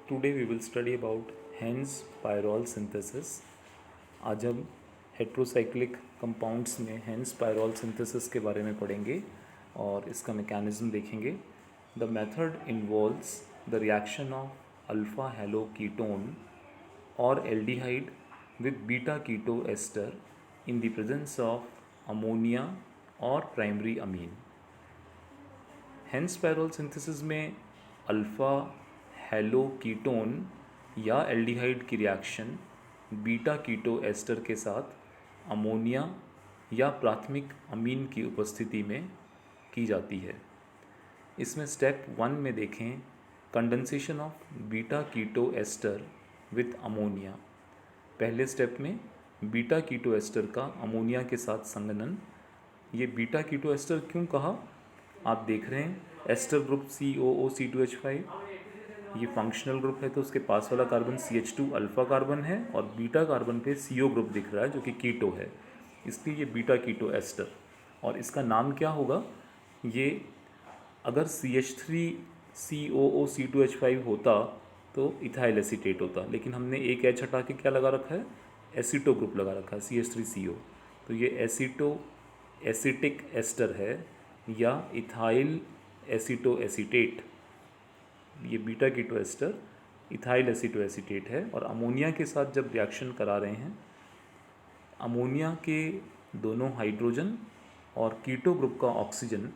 Today we will study about Hens pyrrole synthesis. आज हम heterocyclic compounds में Hantzsch pyrrole synthesis के बारे में पढ़ेंगे और इसका मैकेनिज्म देखेंगे. The method involves the reaction of alpha halo ketone और aldehyde with beta keto ester in the presence of ammonia और primary amine. Hantzsch pyrrole synthesis में अल्फ़ा हेलो कीटोन या एल्डिहाइड की रिएक्शन बीटा कीटो एस्टर के साथ ammonia या प्राथमिक अमीन की उपस्थिति में की जाती है. इसमें स्टेप 1 में देखें condensation of beta keto ester with ammonia. पहले स्टेप में बीटा कीटो एस्टर का अमोनिया के साथ संघनन. ये बीटा कीटो एस्टर क्यों कहा, आप देख रहे हैं एस्टर ग्रुप COOC2H5, ये फंक्शनल ग्रुप है तो उसके पास वाला कार्बन CH2 अल्फ़ा कार्बन है और बीटा कार्बन पे CO ग्रुप दिख रहा है जो कि कीटो है, इसलिए ये बीटा कीटो एस्टर. और इसका नाम क्या होगा, ये अगर CH3COOC2H5 होता तो इथाइल एसीटेट होता, लेकिन हमने एक H हटा के क्या लगा रखा है, एसीटो ग्रुप लगा रखा है CH3CO, तो ये एसिटिक एस्टर है या इथाइल एसीटो एसीटेट. ये beta keto ester ethyl acetoacetate है और अमोनिया के साथ जब रिएक्शन करा रहे हैं, अमोनिया के दोनों हाइड्रोजन और कीटो ग्रुप का ऑक्सीजन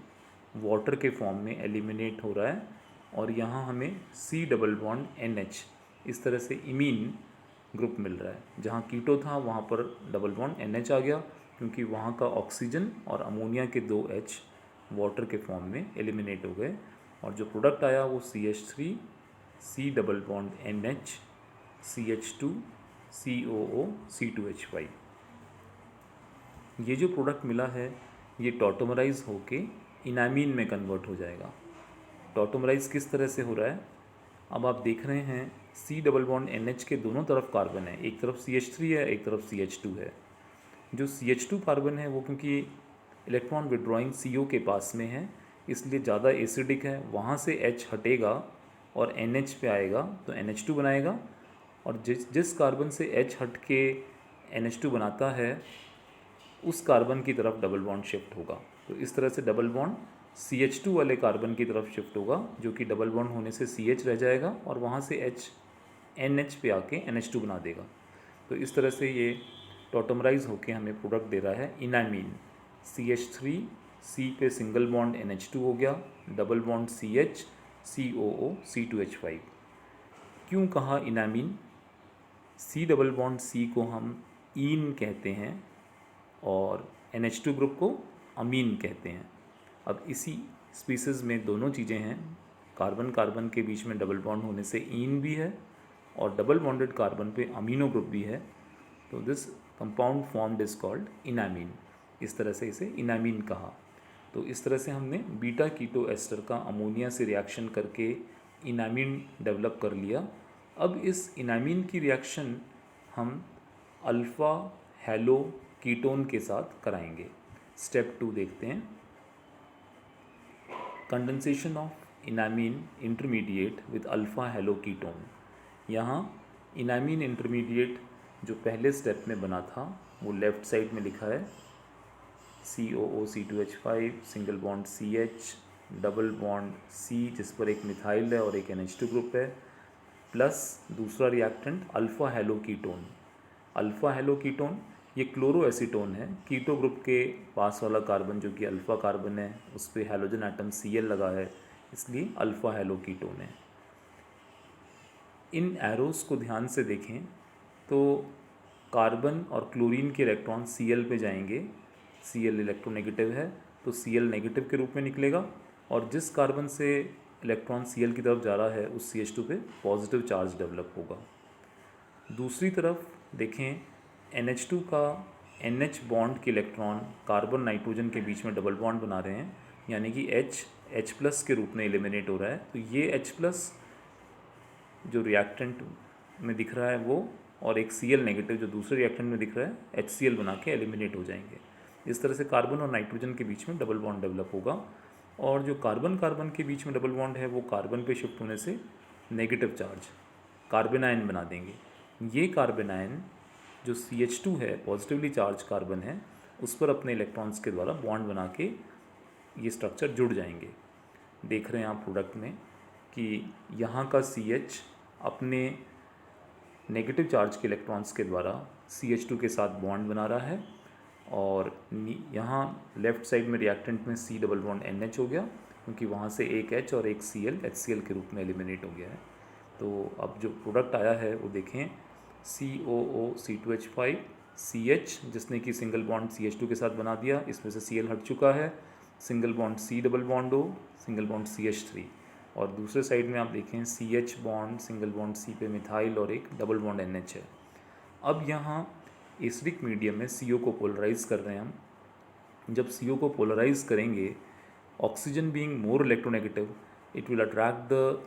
वाटर के फॉर्म में एलिमिनेट हो रहा है और यहाँ हमें C डबल बॉन्ड NH इस तरह से इमीन ग्रुप मिल रहा है. जहाँ कीटो था वहाँ पर डबल बॉन्ड NH आ गया क्योंकि वहाँ का ऑक्सीजन और अमोनिया के 2 H वाटर के फॉर्म में एलिमिनेट हो गए और जो प्रोडक्ट आया वो CH3 C double bond NH CH2 COO C2H5. ये जो प्रोडक्ट मिला है ये टॉटोमराइज होके इनामीन में कन्वर्ट हो जाएगा. टॉटोमराइज किस तरह से हो रहा है, अब आप देख रहे हैं C डबल बॉन्ड NH के दोनों तरफ कार्बन है, एक तरफ CH3 है एक तरफ CH2 है. जो CH2 कार्बन है वो क्योंकि इलेक्ट्रॉन विड्रॉइंग CO के पास में है इसलिए ज़्यादा एसिडिक है, वहाँ से H हटेगा और NH पे आएगा तो NH2 बनाएगा और जिस कार्बन से H हट के NH2 बनाता है उस कार्बन की तरफ डबल बॉन्ड शिफ्ट होगा. तो इस तरह से डबल बॉन्ड CH2 वाले कार्बन की तरफ शिफ्ट होगा जो कि डबल बॉन्ड होने से CH रह जाएगा और वहाँ से H NH पे आके NH2 बना देगा. तो इस तरह से ये टॉटोमराइज होके हमें प्रोडक्ट दे रहा है इनामीन. CH3 C पे सिंगल बॉन्ड NH2 हो गया, double bond CH COO C2H5. क्यों कहा इनामीन, C डबल बॉन्ड C को हम ईन कहते हैं और NH2 ग्रुप को अमीन कहते हैं. अब इसी स्पीसीज़ में दोनों चीज़ें हैं, कार्बन कार्बन के बीच में डबल बॉन्ड होने से ईन भी है और डबल बॉन्डेड कार्बन पे अमीनो ग्रुप भी है, तो this compound formed is called enamine. इस तरह से इसे इनामीन कहा. तो इस तरह से हमने बीटा कीटो एस्टर का अमोनिया से रिएक्शन करके इनामीन डेवलप कर लिया. अब इस इनामीन की रिएक्शन हम अल्फ़ा हेलो कीटोन के साथ कराएंगे. स्टेप 2 देखते हैं. Condensation of enamine intermediate with alpha halo ketone. यहाँ इनामीन इंटरमीडिएट जो पहले स्टेप में बना था वो लेफ़्ट साइड में लिखा है COOC2H5 single bond CH double bond C जिस पर एक मिथाइल है और एक NH2 ग्रुप है प्लस दूसरा reactant alpha halo ketone. Alpha halo ketone ये क्लोरो एसीटोन है, कीटो ग्रुप के पास वाला कार्बन जो कि अल्फ़ा कार्बन है उस पर हैलोजन एटम Cl लगा है इसलिए अल्फ़ा हेलो कीटोन है. इन एरोस को ध्यान से देखें तो कार्बन और क्लोरीन के इलेक्ट्रॉन Cl पे जाएंगे, Cl इलेक्ट्रोनेगेटिव है तो Cl नेगेटिव के रूप में निकलेगा और जिस कार्बन से इलेक्ट्रॉन Cl की तरफ जा रहा है उस CH2 पे पॉजिटिव चार्ज डेवलप होगा. दूसरी तरफ देखें NH2 का NH बॉन्ड के इलेक्ट्रॉन कार्बन नाइट्रोजन के बीच में डबल बॉन्ड बना रहे हैं यानी कि H प्लस के रूप में एलिमिनेट हो रहा है. तो ये H प्लस जो रिएक्टेंट में दिख रहा है वो और एक Cl नेगेटिव जो दूसरे रिएक्टेंट में दिख रहा है HCl बना के एलिमिनेट हो जाएंगे. इस तरह से कार्बन और नाइट्रोजन के बीच में डबल बॉन्ड डेवलप होगा और जो कार्बन कार्बन के बीच में डबल बॉन्ड है वो कार्बन पे शिफ्ट होने से नेगेटिव चार्ज कार्बन आयन बना देंगे। ये कार्बन आयन जो CH2 है, पॉजिटिवली चार्ज कार्बन है, उस पर अपने इलेक्ट्रॉन्स के द्वारा बॉन्ड बना के ये स्ट्रक्चर जुड़ जाएंगे। देख रहे हैं आप प्रोडक्ट में कि यहाँ का CH अपने नेगेटिव चार्ज के इलेक्ट्रॉन्स के द्वारा CH2 के साथ बॉन्ड बना रहा है, और यहाँ लेफ़्ट साइड में रिएक्टेंट में C डबल बॉन्ड NH हो गया, क्योंकि वहाँ से एक H और एक Cl HCl के रूप में एलिमिनेट हो गया है। तो अब जो प्रोडक्ट आया है वो देखें, COO C2H5 CH, जिसने कि सिंगल बॉन्ड CH2 के साथ बना दिया, इसमें से Cl हट चुका है, single bond C double bond O, single bond CH3, और दूसरे साइड में आप देखें CH bond single bond C पे मिथाइल और एक डबल बॉन्ड NH है। अब यहाँ एसिडिक मीडियम में CO को पोलराइज कर रहे हैं हम। जब CO को पोलराइज करेंगे, oxygen being more electronegative, it will attract the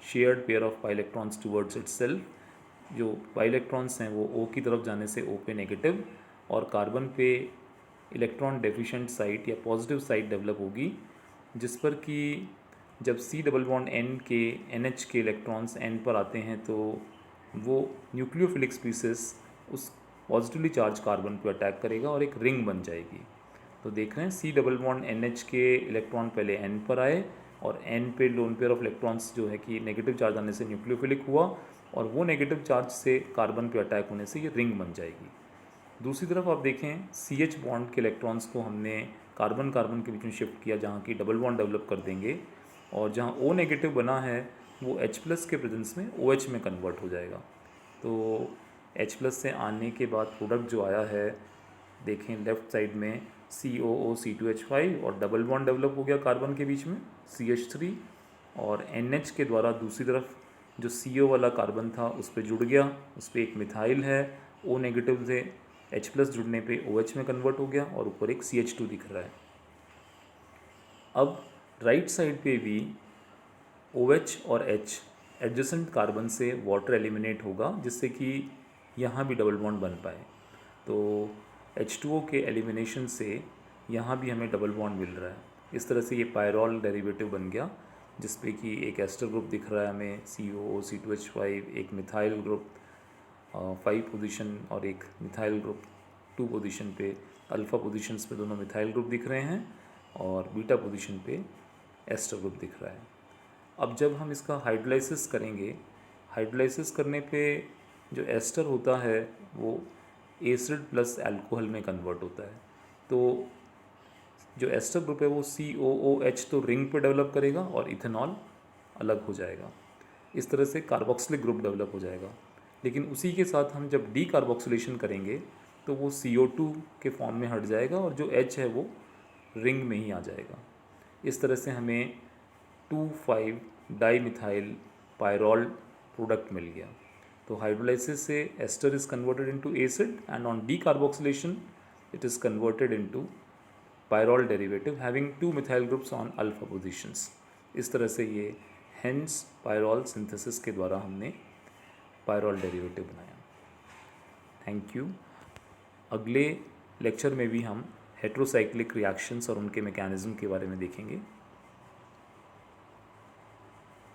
shared pair of pi electrons towards itself. जो पाई इलेक्ट्रॉन्स हैं वो O की तरफ जाने से O पे नेगेटिव, और कार्बन पे इलेक्ट्रॉन डेफिशिएंट साइट या पॉजिटिव साइट डेवलप होगी, जिस पर कि जब C डबल बॉन्ड N के NH के इलेक्ट्रॉन्स N पर आते हैं तो वो न्यूक्लियोफिलिक स्पीसीज उस पॉजिटिवली चार्ज कार्बन पे अटैक करेगा और एक रिंग बन जाएगी। तो देख रहे हैं C डबल बॉन्ड NH के इलेक्ट्रॉन पहले N पर आए, और N पे लोन पेयर ऑफ इलेक्ट्रॉन्स जो है कि नेगेटिव चार्ज आने से न्यूक्लियोफिलिक हुआ, और वो नेगेटिव चार्ज से कार्बन पे अटैक होने से ये रिंग बन जाएगी। दूसरी तरफ आप देखें, CH बॉन्ड के इलेक्ट्रॉन्स को हमने कार्बन कार्बन के बीच में शिफ्ट किया, जहाँ की डबल बॉन्ड डेवलप कर देंगे, और जहाँ O नेगेटिव बना है वो H प्लस के प्रेजेंस में OH में कन्वर्ट हो जाएगा। तो H प्लस से आने के बाद प्रोडक्ट जो आया है, देखें लेफ़्ट साइड में COO C2H5 और डबल बॉन्ड डेवलप हो गया कार्बन के बीच में CH3, और NH के द्वारा दूसरी तरफ जो CO वाला कार्बन था उस पर जुड़ गया, उस पर एक मिथाइल है, O नेगेटिव से H प्लस जुड़ने पे OH में कन्वर्ट हो गया, और ऊपर एक CH2 दिख रहा है। अब राइट साइड पे भी OH और H एडजेसेंट कार्बन से वाटर एलिमिनेट होगा, जिससे कि यहाँ भी डबल बॉन्ड बन पाए। तो H2O के एलिमिनेशन से यहाँ भी हमें डबल बॉन्ड मिल रहा है। इस तरह से ये पायरॉल डेरिवेटिव बन गया, जिस पे कि एक एस्टर ग्रुप दिख रहा है हमें COO C2H5, एक मिथाइल ग्रुप 5 पोजीशन और एक मिथाइल ग्रुप 2 पोजीशन पे, अल्फ़ा पोजीशंस पे दोनों मिथाइल ग्रुप दिख रहे हैं, और बीटा पोजीशन पे एस्टर ग्रुप दिख रहा है। अब जब हम इसका हाइड्रोलाइसिस करेंगे, हाइड्रोलाइसिस करने पे जो एस्टर होता है वो एसिड प्लस अल्कोहल में कन्वर्ट होता है। तो जो एस्टर ग्रुप है वो COOH तो रिंग पे डेवलप करेगा और इथेनॉल अलग हो जाएगा। इस तरह से कार्बोक्सिलिक ग्रुप डेवलप हो जाएगा। लेकिन उसी के साथ हम जब डी कार्बोक्सिलेशन करेंगे तो वो CO2 के फॉर्म में हट जाएगा, और जो H है वो रिंग में ही आ जाएगा। इस तरह से हमें 2,5 डाईमिथाइल पायरॉल प्रोडक्ट मिल गया। तो हाइड्रोलाइसिस से ester is converted into acid, and on decarboxylation it is converted into pyrrole derivative having 2 methyl groups on alpha positions. इस तरह से ये हेंस पायरॉल सिंथेसिस के द्वारा हमने पायरॉल डेरिवेटिव बनाया। Thank you. अगले लेक्चर में भी हम हेट्रोसाइक्लिक रिएक्शंस और उनके मैकेनिज्म के बारे में देखेंगे।